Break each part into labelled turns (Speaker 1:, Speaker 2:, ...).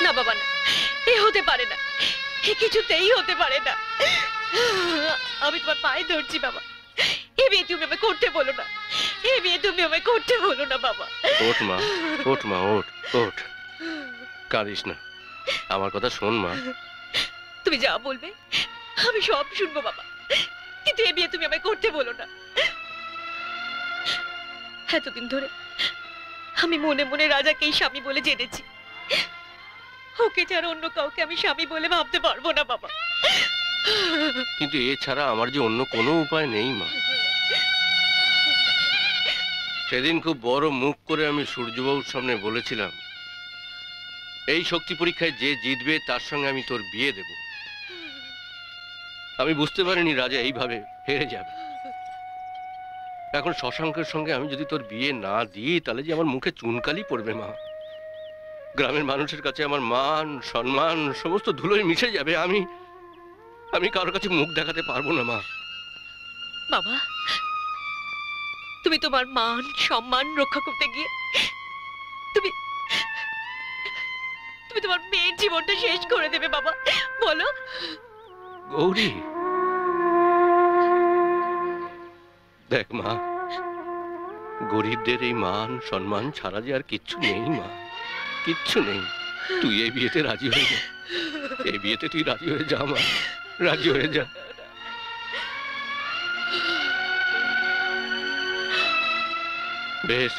Speaker 1: না বাবা না, এ হতে পারে না, এ কিছুতেই হতে পারে না। আমি তোমার পায়ে ধরছি বাবা, এ বিয়ে তুমি আমায় করতে বলো না, এ বিয়ে তুমি আমায় করতে বলো না বাবা।
Speaker 2: ওঠ মা, ওঠ মা, ওঠ ওঠ, কাঁদিস না, আমার কথা শোন মা।
Speaker 1: তুমি যা বলবে আমি সব শুনবো বাবা, কিন্তু এ বিয়ে তুমি আমায় করতে বলো না। এতদিন ধরে আমি মনে মনে রাজাকেই স্বামী বলে জেনেছি, ওকে ছাড়া অন্য কাউকে আমি স্বামী বলে ভাবতে পারবো না বাবা।
Speaker 2: কিন্তু এছাড়া আমার যে অন্য কোনো উপায় নেই মা। সেদিন খুব বড় মুখ করে আমি সূর্যবাবুর সামনে বলেছিলাম, এই শক্তি পরীক্ষায় যে জিতবে তার সঙ্গে আমি তোর বিয়ে দেব। আমি বুঝতে পারিনি রাজা এইভাবে হেরে যাবে। এখন শশাঙ্কের সঙ্গে আমি যদি তোর বিয়ে না দিই তাহলে যে আমার মুখে চুনকালি পড়বে মা। গ্রামের মানুষের কাছে আমার মান সম্মান সমস্ত ধুলোয় মিশে যাবে। আমি কারোর কাছে মুখ দেখাতে পারবো না মা।
Speaker 1: বাবা, তুমি তোমার মান সম্মান রক্ষা করতে গিয়ে তুমি তুমি তোমার মেয়ের জীবনটা শেষ করে দেবে বাবা, বলো।
Speaker 2: গৌরী, দেখ মা, গরিবদের এই মান সম্মান ছাড়া যে আর কিচ্ছু নেই মা, কিচ্ছু নেই। তুই এই বিয়েতে রাজি হয়ে যা, এই বিয়েতে তুই রাজি হয়ে যা মা, রাজি হয়ে যা। বেশ,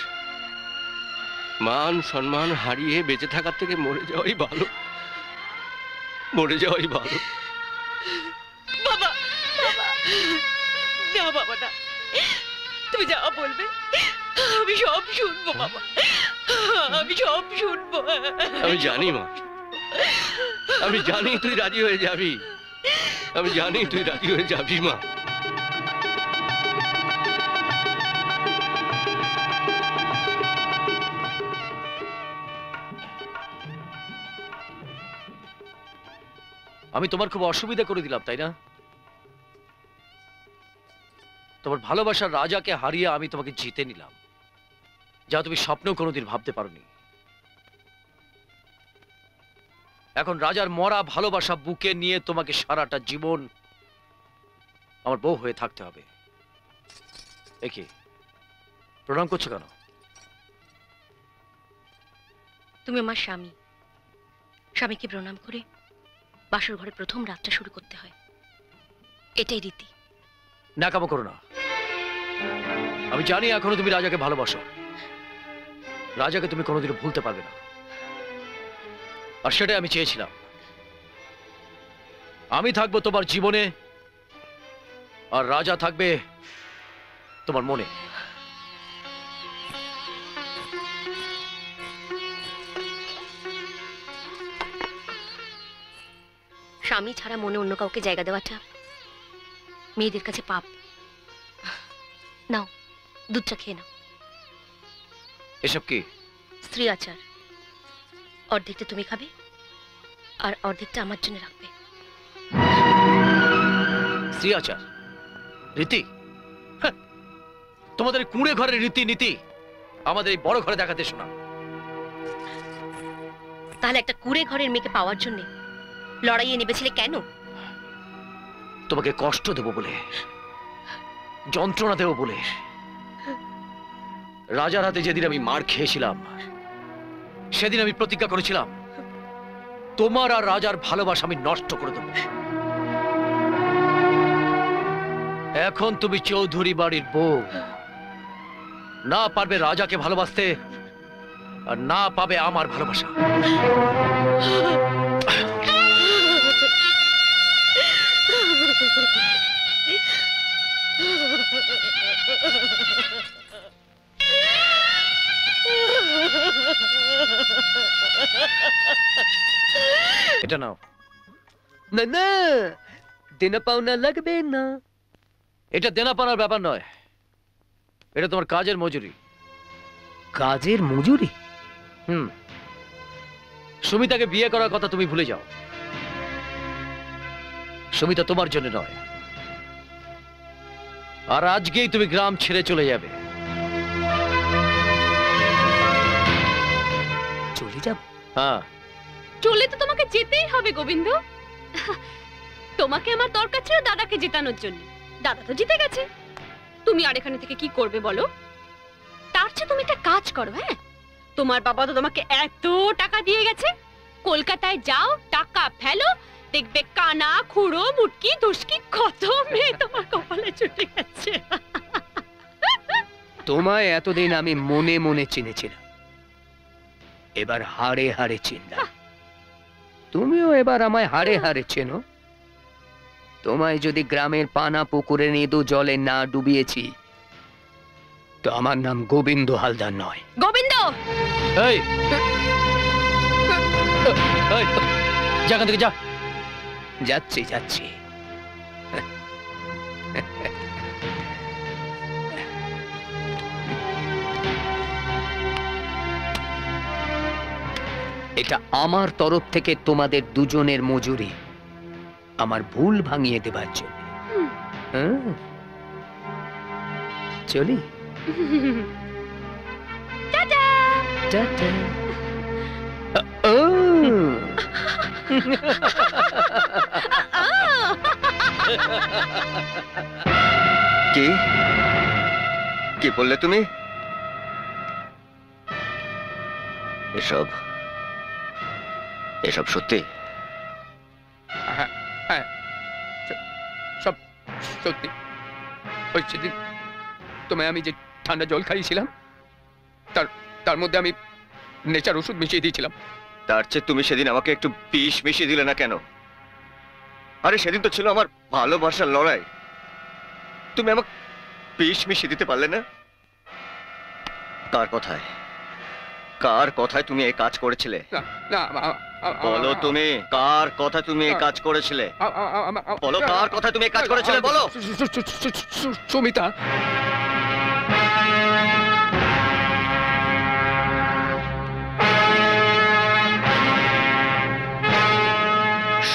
Speaker 2: মান সম্মান হারিয়ে বেঁচে থাকার থেকে মরে যাওয়াই ভালো, মরে যাওয়াই ভালো।
Speaker 1: বাবা, বাবা, না বাবা না, তুমি যা বলবে আমি সব শুনবো বাবা, আমি সব শুনবো।
Speaker 2: আমি জানি মা, আমি জানি তুই রাজি হয়ে যাবি, আমি জানি তুই রাজি হয়ে যাবি মা।
Speaker 3: আমি তোমার খুব অসুবিধা করে দিলাম তাই না? তোমার ভালোবাসার রাজাকে হারিয়ে আমি তোমাকে জিতে নিলাম, যা তুমি স্বপ্নেও কোনোদিন ভাবতে পারোনি। এখন রাজার মরা ভালোবাসা বুকে নিয়ে তোমাকে সারাটা জীবন আমার বউ হয়ে থাকতে হবে। একে প্রণাম করছো কেন?
Speaker 1: তুমি আমার স্বামী, স্বামীকে প্রণাম করে বাসর ঘরে প্রথম রাতটা শুরু করতে হয়, এটাই রীতি।
Speaker 3: ন্যাকামো করো না, আমি জানি এখনো তুমি রাজাকে ভালোবাসো, রাজাকে তুমি কোনোদিনও ভুলতে পারবে না, আর সেটাই আমি চেয়েছিলাম। আমি থাকবো তোমার জীবনে, আর রাজা থাকবে তোমার মনে।
Speaker 1: স্বামী ছাড়া মনে অন্য কাউকে জায়গা দেওয়াটা মেয়েদের কাছে পাপ। নাও, দুধটা খেয়ে নাও।
Speaker 3: এসব কি?
Speaker 1: স্ত্রী আচার, অর্ধেকটা তুমি খাবে আর অর্ধেকটা আমার জন্য রাখবে।
Speaker 3: স্ত্রী আচার, রীতি? তোমাদের কুঁড়ে ঘরের রীতি নীতি আমাদের এই বড় ঘরে দেখাতে শোনা।
Speaker 1: তাহলে একটা কুঁড়ে ঘরের মেয়েকে পাওয়ার জন্য লড়াইয়ে নেমেছিলে কেন?
Speaker 3: তোমাকে কষ্ট দেব বলে, যন্ত্রণা দেব বলে। রাজার হাতে যেদিন আমি মার খেয়েছিলাম সেদিন আমি প্রতিজ্ঞা করেছিলাম তোমার আর রাজার ভালোবাসা আমি নষ্ট করে দেব। এখন তুমি চৌধুরী বাড়ির বউ, না পারবে রাজাকে ভালোবাসতে আর না পাবে আমার ভালোবাসা। এটা নাও।
Speaker 4: না না, দেনা পাওনা লাগবে না।
Speaker 3: এটা দেনা পাওনার ব্যাপার নয়, এটা তোমার কাজের মজুরি।
Speaker 4: কাজের মজুরি?
Speaker 3: সুমিতাকে বিয়ে করার কথা তুমি ভুলে যাও। সুমিতা তোমার জন্য নয়, আর আজকেই তুমি গ্রাম ছেড়ে চলে যাবে।
Speaker 4: চলে যাব?
Speaker 3: হ্যাঁ,
Speaker 5: চলে তো তোমাকে যেতেই হবে গোবিন্দ। তোমাকে আমার দরকার ছিল দাদাকে জেতানোর জন্য, দাদা তো জিতে গেছে। তুমি আর এখানে থেকে কি করবে বলো? তার চেয়ে তুমি একটা কাজ করো। হ্যাঁ, তোমার বাবা তো তোমাকে এত টাকা দিয়ে গেছে, কলকাতায় যাও, টাকা ফেলো, দেখবে কানা, খুড়ো, মুটকি, দুষ্কি কত মেয়ে তোমার কপালে চুটে গেছে।
Speaker 4: তোমায় এতদিন আমি মনে মনে চিনেছিলাম, এবার হাড়ে হাড়ে চিনলাম। তুমিও এবার আমায় হাড়ে হাড়ে চেনো। তোমায় যদি গ্রামের পানা পুকুরে নেদু জলে না ডুবিয়েছি, তো আমার নাম গোবিন্দ হালদার নয়।
Speaker 5: গোবিন্দ,
Speaker 3: এই এই, যা এখান থেকে যা।
Speaker 4: যাচ্ছি যাচ্ছি। এটা আমার তরফ থেকে তোমাদের দুজনের মজুরি, আমার ভুল ভাঙিয়ে দেবার জন্য। হ্যাঁ, চলি।
Speaker 5: টাটা।
Speaker 4: টাটা। ও
Speaker 6: কি কি বললে তুমি? এসব এসব সত্যি?
Speaker 4: হ্যাঁ, হ্যাঁ, সব সত্যি। ওই সেদিন তোমায় আমি যে ঠান্ডা জল খাইয়েছিলাম, তার মধ্যে আমি নেচার ওষুধ মিশিয়ে দিয়েছিলাম।
Speaker 6: তার চেয়ে তুমি সেদিন আমাকে একটু বিষ মিশিয়ে দিলে না কেন? আরে সেদিন তো ছিল আমার ভালোবাসার লড়াই, তুমি আমাকে বিষ মিশিয়ে দিতে পারলে না? কার কথায় তুমি এই কাজ করেছিলে? বলো, তুমি কার কথা তুমি এই কাজ করেছিলে? বলো, কার কথা তুমি এই কাজ করেছিলে? বলো।
Speaker 4: সুমিতা।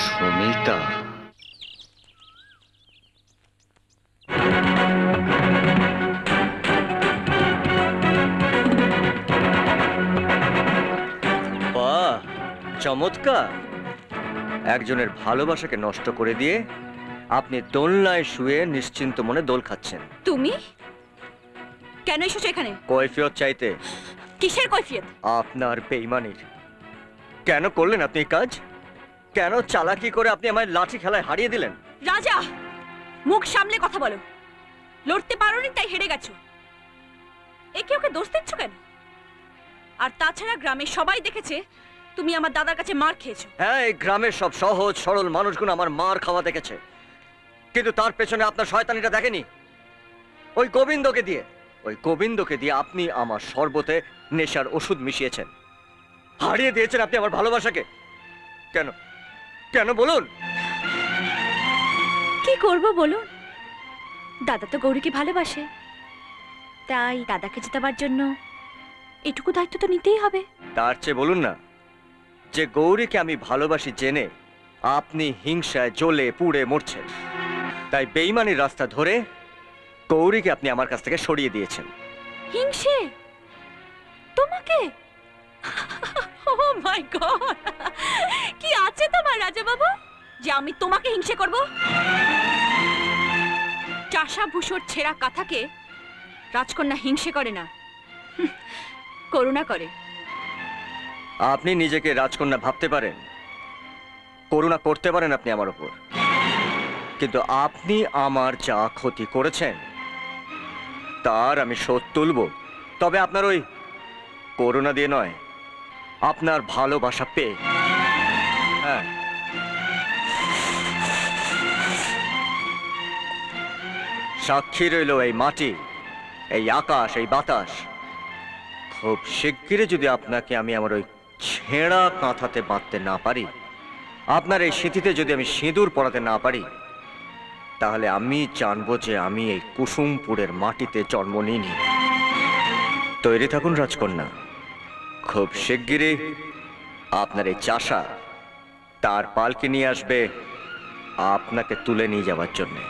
Speaker 6: সুমিতা? বাহ, চমৎকার। একজনের ভালোবাসাকে নষ্ট করে দিয়ে আপনি দোলনায় শুয়ে নিশ্চিন্ত মনে দোল খাচ্ছেন।
Speaker 5: তুমি কেন এসেছো এখানে?
Speaker 6: কৈফিয়ত চাইতে।
Speaker 5: কিসের কৈফিয়ত?
Speaker 6: আপনার বেঈমানির। কেন করলেন আপনি এই কাজ? কেন চালাকি করে আপনি আমায় লাঠি খেলায় হারিয়ে দিলেন?
Speaker 5: রাজা, মুখ সামলে কথা বলো। লড়তে পারোনি তাই হেরে গেছো। একে ওকে দোষ দিচ্ছ কেন? আর তাছাড়া গ্রামে সবাই দেখেছে তুমি আমার দাদার কাছে মার খেয়েছো।
Speaker 6: হ্যাঁ, এই গ্রামের সব সহজ সরল মানুষগুলো আমার মার খাওয়া দেখেছে, কিন্তু তার পেছনে আপনার শয়তানিটা দেখেনি। ওই গোবিন্দকে দিয়ে আপনি আমার শরবতে নেশার ওষুধ মিশিয়েছেন, হারিয়ে দিয়েছেন আপনি আমার ভালোবাসাকে। কেন কেন বলুন?
Speaker 5: কি করব বলুন? দাদা তো গৌরীকে ভালোবাসে, তাই দাদাকে জেতাবার জন্য এটুকু দায়িত্ব তো নিতেই হবে।
Speaker 6: তার চেয়ে বলুন না যে গৌরীকে আমি ভালোবাসি জেনে আপনি হিংসায় জ্বলে পুড়ে মরছেন, তাই বেঈমানির রাস্তা ধরে গৌরীকে আপনি আমার কাছ থেকে সরিয়ে দিয়েছেন।
Speaker 5: হিংসে? তোমাকে? ও মাই গড, কি আছে তোমার রাজা বাবু যে আমি তোমাকে হিংসে করব? চাষা ভূষর ছেঁড়া কাঁথাকে রাজকন্যা হিংসে করে না, করুণা করে।
Speaker 6: আপনি নিজেকে রাজকন্যা ভাবতে পারেন, করুণা করতে পারেন আপনি আমার উপর, কিন্তু আপনি আমার যা ক্ষতি করেছেন তার আমি শোধ তুলব, তবে আপনার ওই করুণা দিয়ে নয়, আপনার ভালোবাসা পেয়ে। হ্যাঁ, সাক্ষী রইল এই মাটি, এই আকাশ, এই বাতাস। খুব শিগগিরই যদি আপনাকে আমি আমার ওই ছেঁড়া কাঁথাতে বাঁধতে না পারি, আপনার এই স্মৃতিতে যদি আমি সিঁদুর পরাতে না পারি, তাহলে আমি জানবো যে আমি এই কুসুমপুরের মাটিতে জন্ম নিইনি। তৈরি থাকুন রাজকন্যা, খুব শিগগিরই আপনার এই চাষা তার পালকি নিয়ে আসবে আপনাকে তুলে নিয়ে যাওয়ার জন্যে।